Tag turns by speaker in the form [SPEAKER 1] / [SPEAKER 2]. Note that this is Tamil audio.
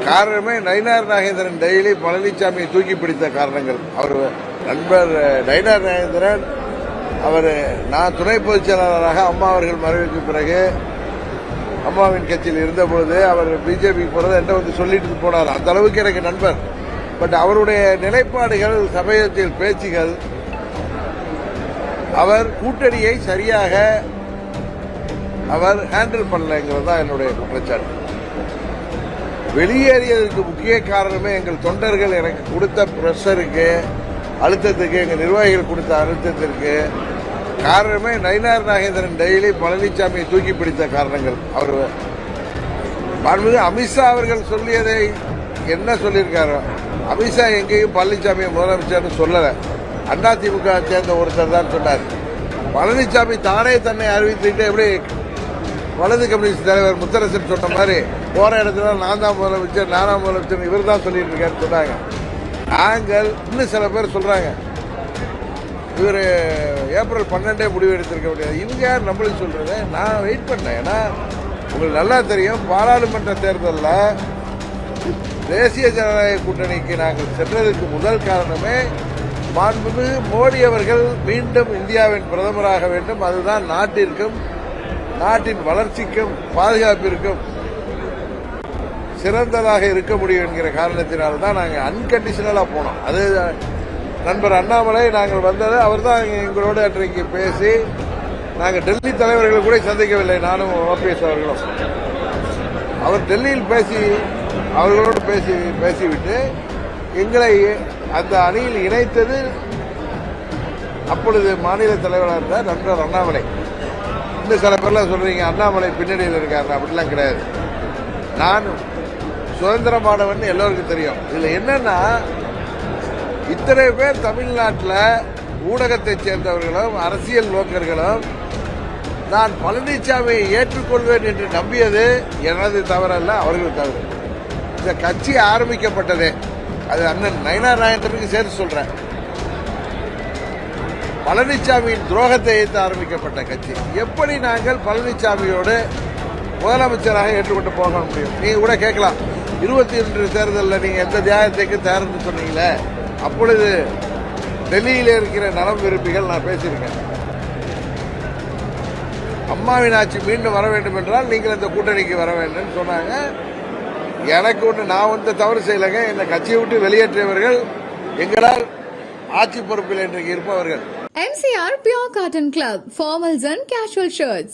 [SPEAKER 1] காரணமே நயினார் நாகேந்திரன் டெய்லி பழனிசாமியை தூக்கி பிடித்த காரணங்கள். அவர் நண்பர் நயினார் நாகேந்திரன் நான் துணை பொதுச் செயலாளராக அம்மா அவர்கள் மறைவுக்கு பிறகு அம்மாவின் கட்சியில் இருந்தபொழுது அவர் பிஜேபி போறதை என்ன வந்து சொல்லிட்டு போனார். அந்த அளவுக்கு எனக்கு நண்பர். பட் அவருடைய நிலைப்பாடுகள், சமயத்தில் பேச்சுகள், அவர் கூட்டணியை சரியாக அவர் ஹேண்டில் பண்ணலைங்கிறது தான் என்னுடைய குற்றச்சாட்டு. வெளியேறியதற்கு முக்கிய காரணமே எங்கள் தொண்டர்கள் எனக்கு கொடுத்த பிரஷருக்கு, அழுத்தத்துக்கு, எங்கள் நிர்வாகிகள் கொடுத்த அழுத்தத்திற்கு காரணமே நயினார் நாகேந்திரன் டெய்லி பழனிசாமியை தூக்கி பிடித்த காரணங்கள். அவர் அமித்ஷா அவர்கள் சொல்லியதை என்ன சொல்லியிருக்காரோ, அமித்ஷா எங்கேயும் பழனிசாமியை முதலமைச்சர்னு சொல்லலை. அதிமுக சேர்ந்த ஒருத்தர் தான் சொன்னார். பழனிசாமி தானே தன்னை அறிவித்துட்டு எப்படி வலது கம்யூனிஸ்ட் தலைவர் முத்தரசன் சொன்ன மாதிரி போற இடத்துல நான் தான் முதலமைச்சர், நானாம் முதலமைச்சர் இவர் தான் சொல்லிட்டு இருக்காருன்னு சொன்னாங்க. நாங்கள் இன்னும் சில பேர் சொல்றாங்க இவர் ஏப்ரல் 12 முடிவு எடுத்திருக்க முடியாது. இவங்க யார் நம்மளுக்கு சொல்றது? நான் வெயிட் பண்ணேன். ஏன்னா உங்களுக்கு நல்லா தெரியும், பாராளுமன்ற தேர்தலில் தேசிய ஜனநாயக கூட்டணிக்கு நாங்கள் சென்றதற்கு முதல் காரணமே மாண்புமிகு மோடி அவர்கள் மீண்டும் இந்தியாவின் பிரதமராக வேண்டும். அதுதான் நாட்டிற்கும் நாட்டின் வளர்ச்சிக்கும் பாதுகாப்பிற்கும் சிறந்ததாக இருக்க முடியும் என்கிற காரணத்தினால்தான் நாங்கள் அன்கண்டிஷனலா போனோம். அது நண்பர் அண்ணாமலை நாங்கள் வந்தது அவர் தான் எங்களோட அன்றைக்கு பேசி, நாங்கள் டெல்லி தலைவர்களை கூட சந்திக்கவில்லை, நானும் ஓபிஎஸ் அவர்களும். அவர் டெல்லியில் பேசி அவர்களோடு பேசிவிட்டு எங்களை அந்த அணியில் இணைத்தது அப்பொழுது மாநில தலைவராக இருந்த நண்பர் அண்ணாமலை. இன்னும் சில பேர்லாம் சொல்றீங்க அண்ணாமலை பின்னணியில் இருக்காரு, அப்படிலாம் கிடையாது. நான் சுதந்திரமானவன் எல்லோருக்கும் தெரியும். இதுல என்னன்னா, இத்தனை பேர் தமிழ்நாட்டில் ஊடகத்தை சேர்ந்தவர்களும் அரசியல் நோக்கர்களும் நான் பழனிசாமியை ஏற்றுக்கொள்வேன் என்று நம்பியது எனது தவறல்ல, அவர்கள் தவறு. இந்த கட்சி ஆரம்பிக்கப்பட்டதே அது அண்ணன் நயினார் நாகேந்திரனுக்கு சேர்த்து சொல்றேன். பழனிசாமியின் துரோகத்தை எதிர்த்து ஆரம்பிக்கப்பட்ட கட்சி. எப்படி நாங்கள் பழனிசாமியோடு முதலமைச்சராக ஏற்றுக்கொண்டு போக முடியும்? நீங்க கூட கேட்கலாம், 22 தேர்தலில் நீங்க எந்த தியாகத்தைக்கு தயார்னு சொன்னீங்களே, அப்பொழுது டெல்லியில இருக்கிற நலம் விரும்பிகள் நான் பேசியிருக்கேன். அம்மாவின் ஆட்சி மீண்டும் வர வேண்டும் என்றால் நீங்கள் இந்த கூட்டணிக்கு வர வேண்டும் சொன்னாங்க. எனக்கு ஒன்று, நான் வந்து தவறு செய்யலைங்க. இந்த கட்சியை விட்டு வெளியேற்றியவர்கள் எங்களால் ஆட்சி பொறுப்பில் இன்றைக்கு இருப்பவர்கள்.
[SPEAKER 2] MCR Pure Cotton Club, formals and casual shirts.